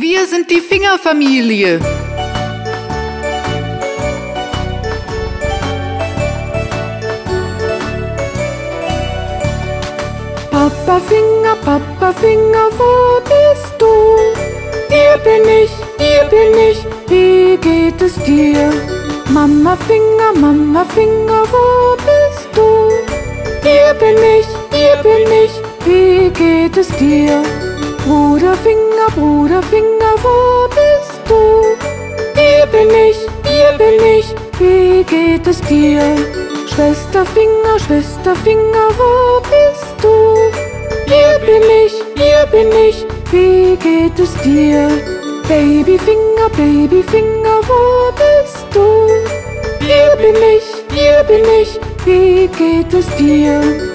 Wir sind die Fingerfamilie. Papa Finger, wo bist du? Hier bin ich, wie geht es dir? Mama Finger, wo bist du? Hier bin ich, wie geht es dir? Bruder Finger, wo bist du? Hier bin ich, wie geht es dir? Schwester Finger, wo bist du? Hier bin ich, wie geht es dir? Baby Finger, wo bist du? Hier bin ich, wie geht es dir?